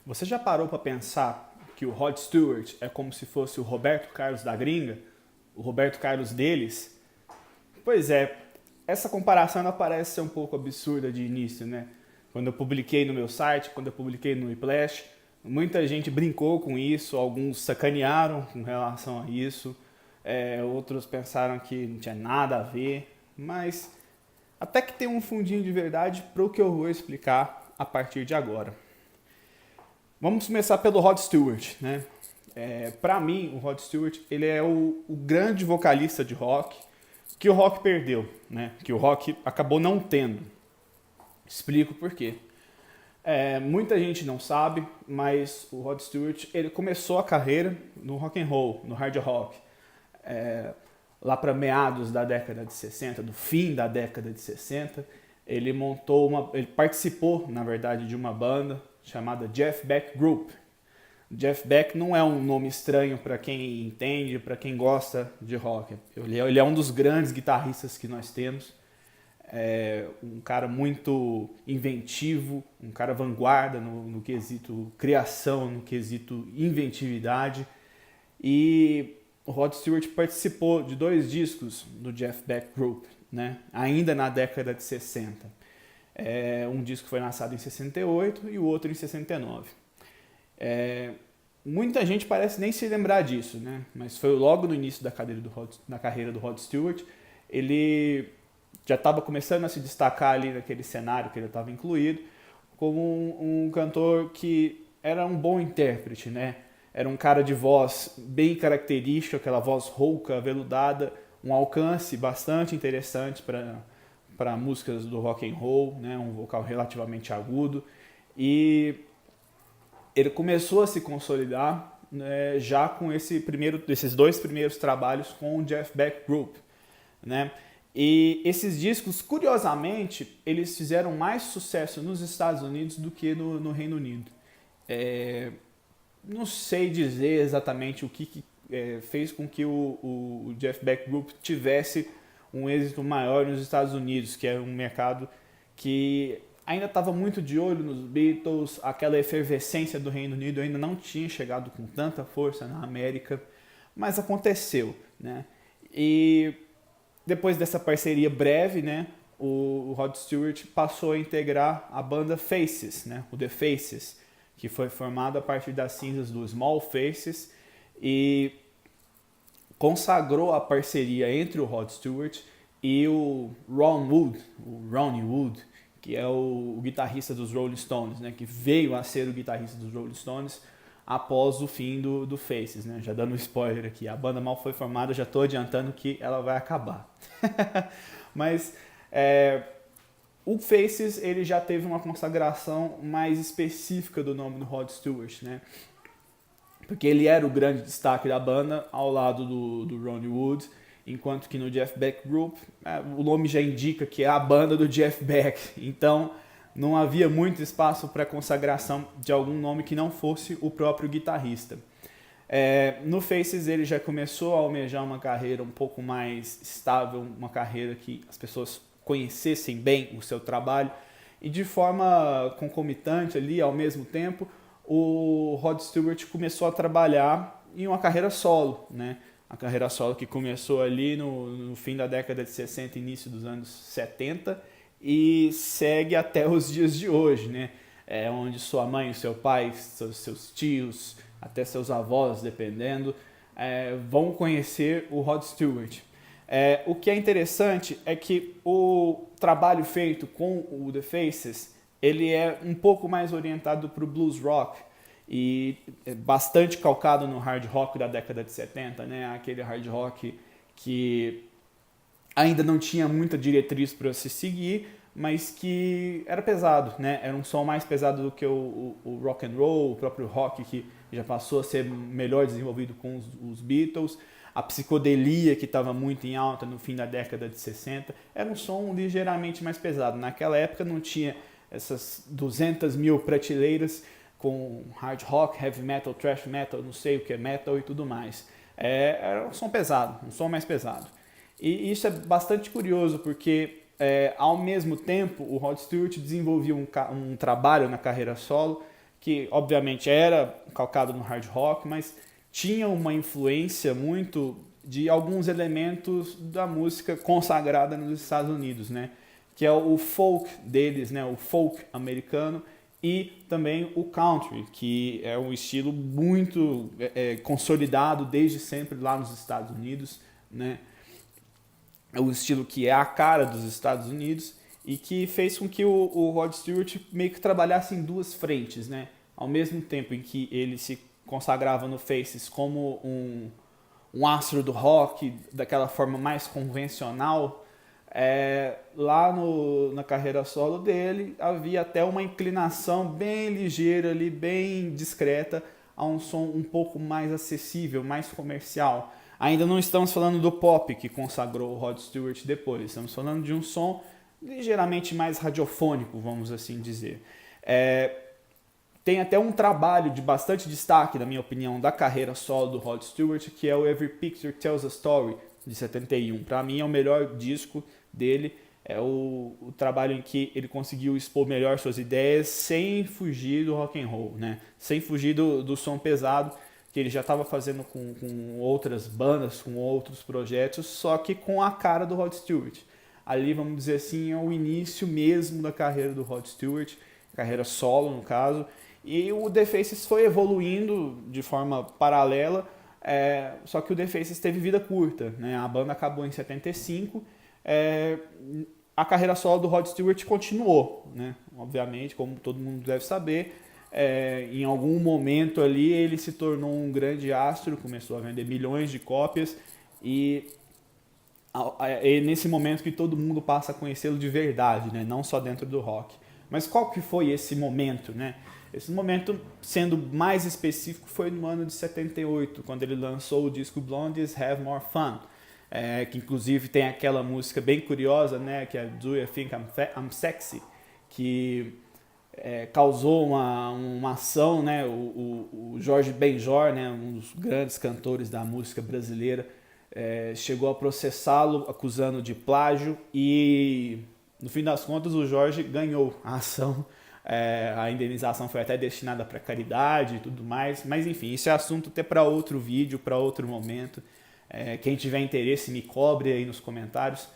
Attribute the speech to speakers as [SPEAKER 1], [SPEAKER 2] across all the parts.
[SPEAKER 1] Você já parou para pensar que o Rod Stewart é como se fosse o Roberto Carlos da gringa? O Roberto Carlos deles? Pois é, essa comparação ela parece ser um pouco absurda de início, né? Quando eu publiquei no meu site, quando eu publiquei no Whiplash, muita gente brincou com isso, alguns sacanearam com relação a isso, outros pensaram que não tinha nada a ver, mas até que tem um fundinho de verdade para o que eu vou explicar a partir de agora. Vamos começar pelo Rod Stewart, né? Para mim, o Rod Stewart ele é o grande vocalista de rock que o rock perdeu, né? Que o rock acabou não tendo. Explico por quê. Muita gente não sabe, mas o Rod Stewart ele começou a carreira no rock and roll, no hard rock, lá para meados da década de 60, do fim da década de 60. Ele participou, na verdade, de uma banda chamada Jeff Beck Group. Jeff Beck não é um nome estranho para quem entende, para quem gosta de rock. Ele é um dos grandes guitarristas que nós temos. Um cara muito inventivo, um cara vanguarda no quesito criação, no quesito inventividade. E o Rod Stewart participou de 2 discos do Jeff Beck Group, né? Ainda na década de 60. Um disco foi lançado em 68 e o outro em 69. Muita gente parece nem se lembrar disso, né? Mas foi logo no início da carreira do Rod Stewart. Ele já estava começando a se destacar ali naquele cenário que ele estava incluído, como um cantor que era um bom intérprete, né? Era um cara de voz bem característica, aquela voz rouca, aveludada, um alcance bastante interessante para músicas do rock and roll, né? Um vocal relativamente agudo. E ele começou a se consolidar, né, já com esses 2 primeiros trabalhos com o Jeff Beck Group, né? E esses discos, curiosamente, eles fizeram mais sucesso nos Estados Unidos do que no Reino Unido. Não sei dizer exatamente o que fez com que o Jeff Beck Group tivesse um êxito maior nos Estados Unidos, que é um mercado que ainda estava muito de olho nos Beatles, aquela efervescência do Reino Unido ainda não tinha chegado com tanta força na América, mas aconteceu, né? E depois dessa parceria breve, né, o Rod Stewart passou a integrar a banda Faces, né, o The Faces, que foi formada a partir das cinzas do Small Faces e consagrou a parceria entre o Rod Stewart e o Ronnie Wood, que é o guitarrista dos Rolling Stones, né, que veio a ser o guitarrista dos Rolling Stones após o fim do Faces, né? Já dando um spoiler aqui, a banda mal foi formada, já estou adiantando que ela vai acabar. Mas o Faces ele já teve uma consagração mais específica do nome do Rod Stewart, né? Porque ele era o grande destaque da banda ao lado do Ronnie Wood, enquanto que no Jeff Beck Group o nome já indica que é a banda do Jeff Beck, então não havia muito espaço para consagração de algum nome que não fosse o próprio guitarrista. No Faces ele já começou a almejar uma carreira um pouco mais estável, uma carreira que as pessoas conhecessem bem o seu trabalho, e de forma concomitante ali, ao mesmo tempo, o Rod Stewart começou a trabalhar em uma carreira solo, né? A carreira solo que começou ali no fim da década de 60, início dos anos 70, e segue até os dias de hoje, né? Onde sua mãe, o seu pai, seus tios, até seus avós, dependendo, vão conhecer o Rod Stewart. O que é interessante é que o trabalho feito com o The Faces, ele é um pouco mais orientado para o blues rock e é bastante calcado no hard rock da década de 70, né? Aquele hard rock que ainda não tinha muita diretriz para se seguir, mas que era pesado, né? Era um som mais pesado do que o rock and roll, o próprio rock que já passou a ser melhor desenvolvido com os Beatles. A psicodelia que estava muito em alta no fim da década de 60, era um som ligeiramente mais pesado. Naquela época não tinha essas 200 mil prateleiras com hard rock, heavy metal, thrash metal, não sei o que é metal e tudo mais. Era um som pesado, um som mais pesado. E isso é bastante curioso porque ao mesmo tempo o Rod Stewart desenvolvia um trabalho na carreira solo que obviamente era calcado no hard rock, mas tinha uma influência muito de alguns elementos da música consagrada nos Estados Unidos, né? Que é o folk deles, né? O folk americano e também o country, que é um estilo muito consolidado desde sempre lá nos Estados Unidos, né? É um estilo que é a cara dos Estados Unidos e que fez com que o Rod Stewart meio que trabalhasse em duas frentes, né? Ao mesmo tempo em que ele se consagrava no Faces como um astro do rock, daquela forma mais convencional, lá na carreira solo dele havia até uma inclinação bem ligeira ali, bem discreta, a um som um pouco mais acessível, mais comercial. Ainda não estamos falando do pop que consagrou o Rod Stewart depois, estamos falando de um som ligeiramente mais radiofônico, vamos assim dizer. Tem até um trabalho de bastante destaque, na minha opinião, da carreira solo do Rod Stewart, que é o Every Picture Tells a Story, de 71. Para mim é o melhor disco dele, é o trabalho em que ele conseguiu expor melhor suas ideias sem fugir do rock and roll, né? Sem fugir do som pesado que ele já estava fazendo com outras bandas, com outros projetos, só que com a cara do Rod Stewart. Ali, vamos dizer assim, é o início mesmo da carreira do Rod Stewart, carreira solo no caso, e o The Faces foi evoluindo de forma paralela, só que o The Faces teve vida curta, né? A banda acabou em 75, a carreira solo do Rod Stewart continuou, né? Obviamente, como todo mundo deve saber, em algum momento ali ele se tornou um grande astro, começou a vender milhões de cópias e é nesse momento que todo mundo passa a conhecê-lo de verdade, né? Não só dentro do rock. Mas qual que foi esse momento, né? Esse momento, sendo mais específico, foi no ano de 78, quando ele lançou o disco Blondes Have More Fun, que inclusive tem aquela música bem curiosa, né? Que é Do You Think I'm Sexy? Que causou uma ação, né? O Jorge Benjor, né? Um dos grandes cantores da música brasileira, chegou a processá-lo acusando de plágio e no fim das contas o Jorge ganhou a ação, a indenização foi até destinada para caridade e tudo mais, mas enfim, isso é assunto até para outro vídeo, para outro momento. Quem tiver interesse me cobre aí nos comentários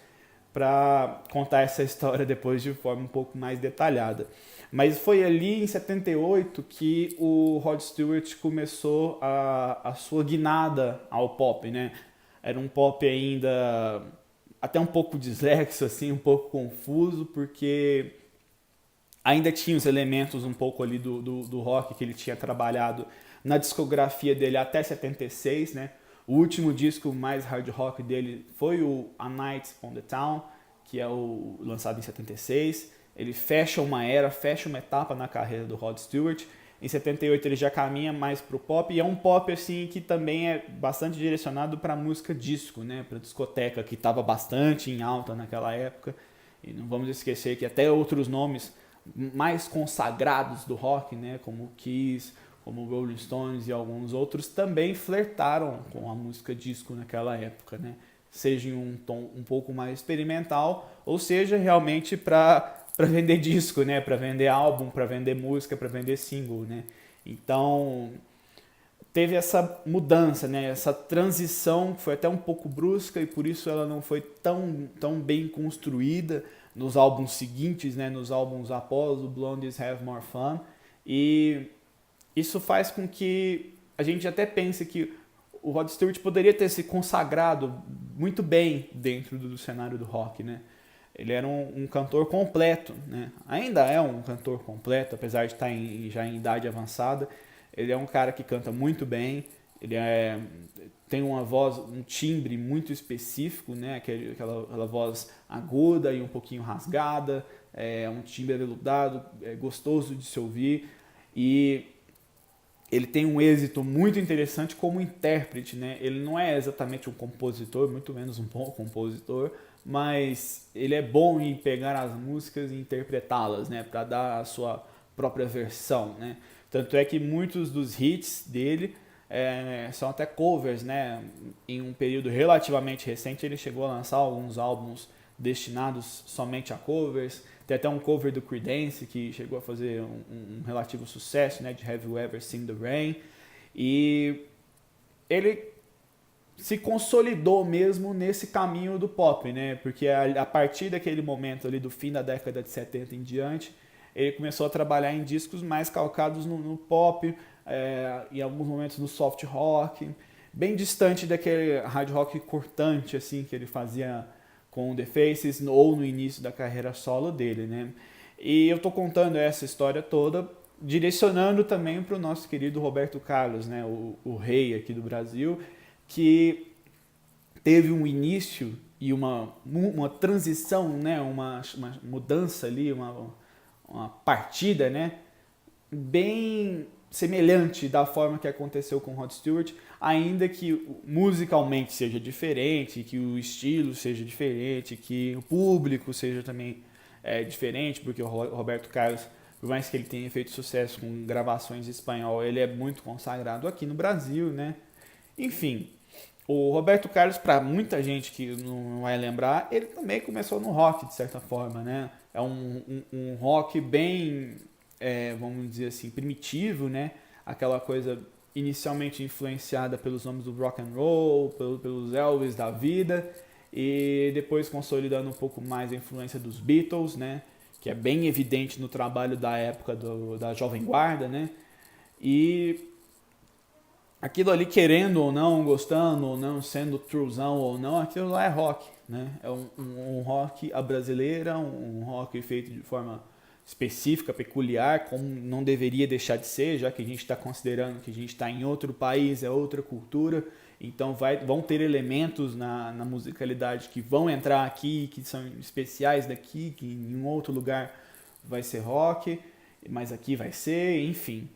[SPEAKER 1] para contar essa história depois de forma um pouco mais detalhada. Mas foi ali em 78 que o Rod Stewart começou a sua guinada ao pop, né? Era um pop ainda até um pouco dislexo, assim, um pouco confuso, porque ainda tinha os elementos um pouco ali do rock que ele tinha trabalhado na discografia dele até 76, né? O último disco mais hard rock dele foi o A Night on the Town, que é o lançado em 76. Ele fecha uma era, fecha uma etapa na carreira do Rod Stewart. Em 78 ele já caminha mais pro pop, e é um pop assim que também é bastante direcionado para música disco, né, para discoteca, que estava bastante em alta naquela época. E não vamos esquecer que até outros nomes mais consagrados do rock, né, como Kiss, como Rolling Stones e alguns outros, também flertaram com a música disco naquela época, né? Seja em um tom um pouco mais experimental, ou seja realmente para vender disco, né? Para vender álbum, para vender música, para vender single, né? Então teve essa mudança, né? Essa transição que foi até um pouco brusca e por isso ela não foi tão bem construída nos álbuns seguintes, né? Nos álbuns após o Blondes Have More Fun, e isso faz com que a gente até pense que o Rod Stewart poderia ter se consagrado muito bem dentro do cenário do rock, né? Ele era um cantor completo, né? Ainda é um cantor completo, apesar de estar já em idade avançada. Ele é um cara que canta muito bem, tem uma voz, um timbre muito específico, né? Aquela voz aguda e um pouquinho rasgada, um timbre aveludado, gostoso de se ouvir, e ele tem um êxito muito interessante como intérprete, né? Ele não é exatamente um compositor, muito menos um bom compositor, mas ele é bom em pegar as músicas e interpretá-las, né? Para dar a sua própria versão, né? Tanto é que muitos dos hits dele são até covers, né? Em um período relativamente recente ele chegou a lançar alguns álbuns destinados somente a covers. Tem até um cover do Creedence que chegou a fazer um relativo sucesso, né, de Have You Ever Seen the Rain. E ele se consolidou mesmo nesse caminho do pop, né? Porque a partir daquele momento ali do fim da década de 70 em diante, ele começou a trabalhar em discos mais calcados no pop, em alguns momentos no soft rock, bem distante daquele hard rock cortante assim que ele fazia com o The Faces ou no início da carreira solo dele, né? E eu tô contando essa história toda direcionando também para o nosso querido Roberto Carlos, né? O rei aqui do Brasil, que teve um início e uma transição, né? uma mudança ali, uma partida, né? Bem semelhante da forma que aconteceu com Rod Stewart, ainda que musicalmente seja diferente, que o estilo seja diferente, que o público seja também diferente, porque o Roberto Carlos, por mais que ele tenha feito sucesso com gravações em espanhol, ele é muito consagrado aqui no Brasil, né? Enfim, o Roberto Carlos, para muita gente que não vai lembrar, ele também começou no rock, de certa forma, né? É um rock bem, vamos dizer assim, primitivo, né? Aquela coisa inicialmente influenciada pelos nomes do rock and roll, pelos Elvis da vida, e depois consolidando um pouco mais a influência dos Beatles, né? Que é bem evidente no trabalho da época da Jovem Guarda, né? E aquilo ali, querendo ou não, gostando ou não, sendo truzão ou não, aquilo lá é rock, né? É um rock à brasileira, um rock feito de forma específica, peculiar, como não deveria deixar de ser, já que a gente está considerando que a gente está em outro país, é outra cultura, então vão ter elementos na musicalidade que vão entrar aqui, que são especiais daqui, que em um outro lugar vai ser rock, mas aqui vai ser, enfim.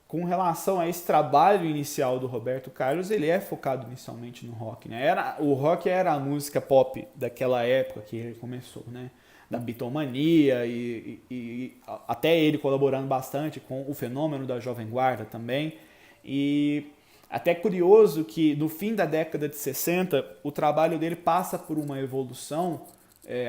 [SPEAKER 1] Com relação a esse trabalho inicial do Roberto Carlos, ele é focado inicialmente no rock, né? O rock era a música pop daquela época que ele começou, né? Da Beatlemania e até ele colaborando bastante com o fenômeno da Jovem Guarda também. E até curioso que no fim da década de 60 o trabalho dele passa por uma evolução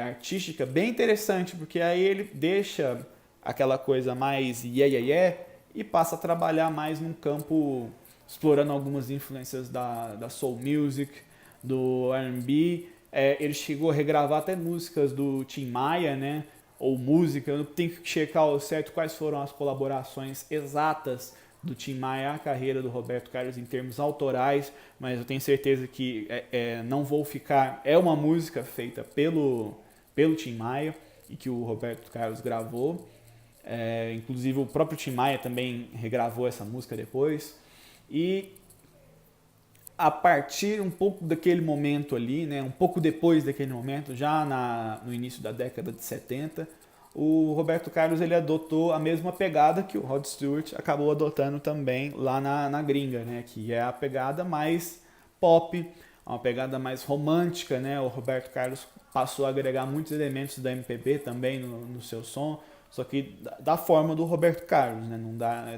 [SPEAKER 1] artística bem interessante, porque aí ele deixa aquela coisa mais e passa a trabalhar mais num campo explorando algumas influências da soul music, do R&B. Ele chegou a regravar até músicas do Tim Maia, né? Ou música, eu tenho que checar ao certo quais foram as colaborações exatas do Tim Maia à carreira do Roberto Carlos em termos autorais, mas eu tenho certeza que Não Vou Ficar é uma música feita pelo Tim Maia e que o Roberto Carlos gravou. Inclusive o próprio Tim Maia também regravou essa música depois. E a partir um pouco daquele momento ali, né, um pouco depois daquele momento, já no início da década de 70, o Roberto Carlos ele adotou a mesma pegada que o Rod Stewart acabou adotando também lá na gringa, né, que é a pegada mais pop, uma pegada mais romântica, né? O Roberto Carlos passou a agregar muitos elementos da MPB também no seu som, só que da forma do Roberto Carlos, né?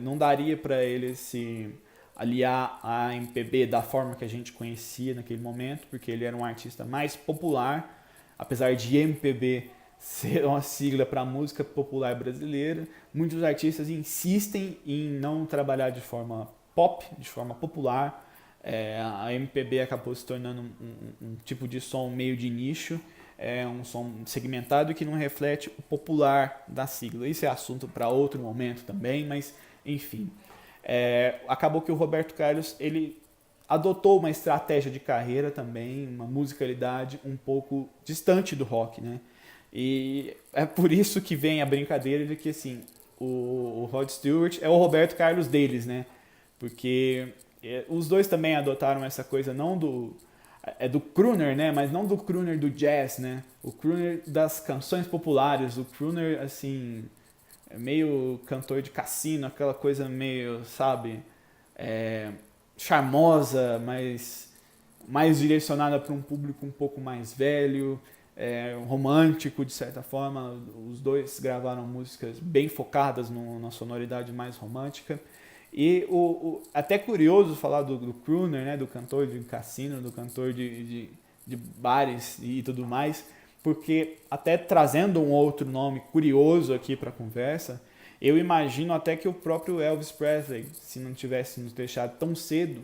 [SPEAKER 1] Não daria para ele se aliar à MPB da forma que a gente conhecia naquele momento, porque ele era um artista mais popular, apesar de MPB ser uma sigla para a música popular brasileira. Muitos artistas insistem em não trabalhar de forma pop, de forma popular. A MPB acabou se tornando um tipo de som meio de nicho, um som segmentado que não reflete o popular da sigla. Isso é assunto para outro momento também, mas enfim. Acabou que o Roberto Carlos ele adotou uma estratégia de carreira também, uma musicalidade um pouco distante do rock, né? E é por isso que vem a brincadeira de que assim, o Rod Stewart é o Roberto Carlos deles, né? Porque os dois também adotaram essa coisa não do crooner, né? Mas não do crooner do jazz, né? O crooner das canções populares, o crooner assim, meio cantor de cassino, aquela coisa meio, sabe, charmosa, mas mais direcionada para um público um pouco mais velho, romântico de certa forma. Os dois gravaram músicas bem focadas na sonoridade mais romântica. E até curioso falar do crooner, né, do cantor de cassino, do cantor de bares e tudo mais, porque até trazendo um outro nome curioso aqui para a conversa, eu imagino até que o próprio Elvis Presley, se não tivesse nos deixado tão cedo,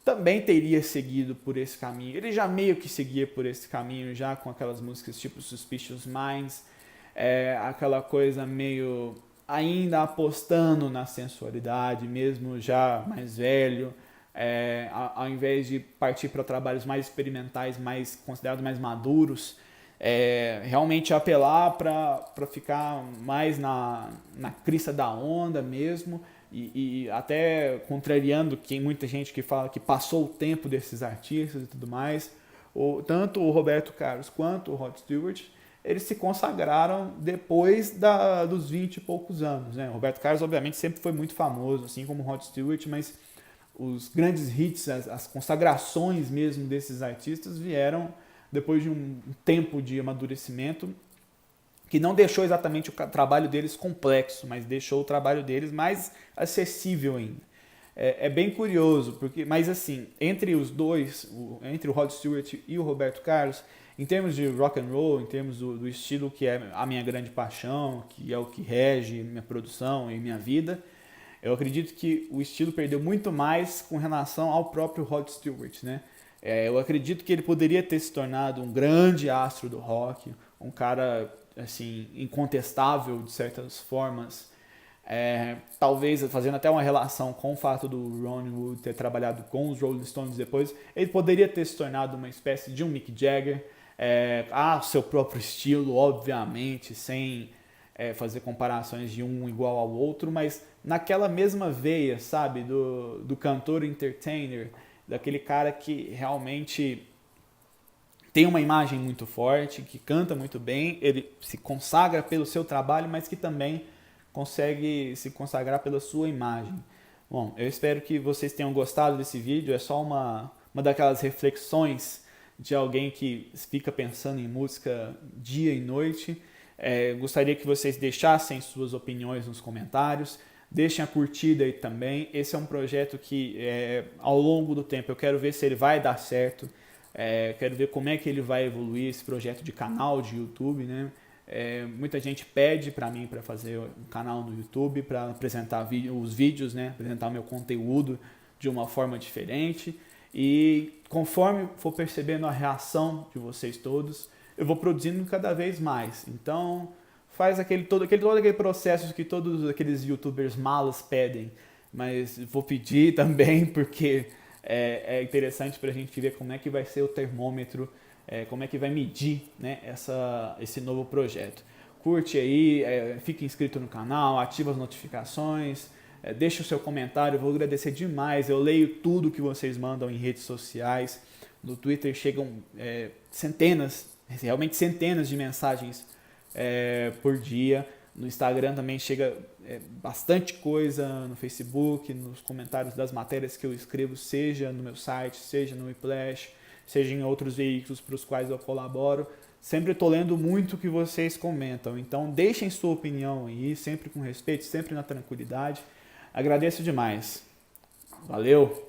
[SPEAKER 1] também teria seguido por esse caminho. Ele já meio que seguia por esse caminho, já com aquelas músicas tipo Suspicious Minds, aquela coisa meio ainda apostando na sensualidade, mesmo já mais velho, ao invés de partir para trabalhos mais experimentais, mais considerados mais maduros, realmente apelar para ficar mais na crista da onda mesmo, e até contrariando muita gente que fala que passou o tempo desses artistas e tudo mais. Tanto o Roberto Carlos quanto o Rod Stewart, eles se consagraram depois dos 20 e poucos anos, né? O Roberto Carlos, obviamente, sempre foi muito famoso, assim como o Rod Stewart, mas os grandes hits, as consagrações mesmo desses artistas vieram depois de um tempo de amadurecimento que não deixou exatamente o trabalho deles complexo, mas deixou o trabalho deles mais acessível ainda. É bem curioso, mas assim, entre os dois, entre o Rod Stewart e o Roberto Carlos, em termos de rock and roll, em termos do estilo que é a minha grande paixão, que é o que rege minha produção e minha vida, eu acredito que o estilo perdeu muito mais com relação ao próprio Rod Stewart, né? Eu acredito que ele poderia ter se tornado um grande astro do rock, um cara assim incontestável de certas formas, talvez fazendo até uma relação com o fato do Ronnie Wood ter trabalhado com os Rolling Stones depois, ele poderia ter se tornado uma espécie de um Mick Jagger, seu próprio estilo, obviamente, sem fazer comparações de um igual ao outro, mas naquela mesma veia, sabe, do cantor entertainer, daquele cara que realmente tem uma imagem muito forte, que canta muito bem, ele se consagra pelo seu trabalho, mas que também consegue se consagrar pela sua imagem. Bom, eu espero que vocês tenham gostado desse vídeo, é só uma daquelas reflexões de alguém que fica pensando em música dia e noite. Gostaria que vocês deixassem suas opiniões nos comentários, deixem a curtida aí também. Esse é um projeto que ao longo do tempo eu quero ver se ele vai dar certo, quero ver como é que ele vai evoluir esse projeto de canal de YouTube, né? Muita gente pede para mim para fazer um canal no YouTube, para apresentar os vídeos, né? Apresentar o meu conteúdo de uma forma diferente, e conforme for percebendo a reação de vocês todos, eu vou produzindo cada vez mais. Então faz todo aquele processo que todos aqueles youtubers malas pedem, mas vou pedir também porque é interessante para a gente ver como é que vai ser o termômetro, como é que vai medir, né, esse novo projeto. Curte aí, fique inscrito no canal, ativa as notificações, deixa o seu comentário, eu vou agradecer demais. Eu leio tudo que vocês mandam em redes sociais. No Twitter chegam realmente centenas de mensagens por dia. No Instagram também chega bastante coisa, no Facebook, nos comentários das matérias que eu escrevo, seja no meu site, seja no Whiplash, seja em outros veículos para os quais eu colaboro. Sempre estou lendo muito o que vocês comentam, então deixem sua opinião aí, sempre com respeito, sempre na tranquilidade. Agradeço demais. Valeu!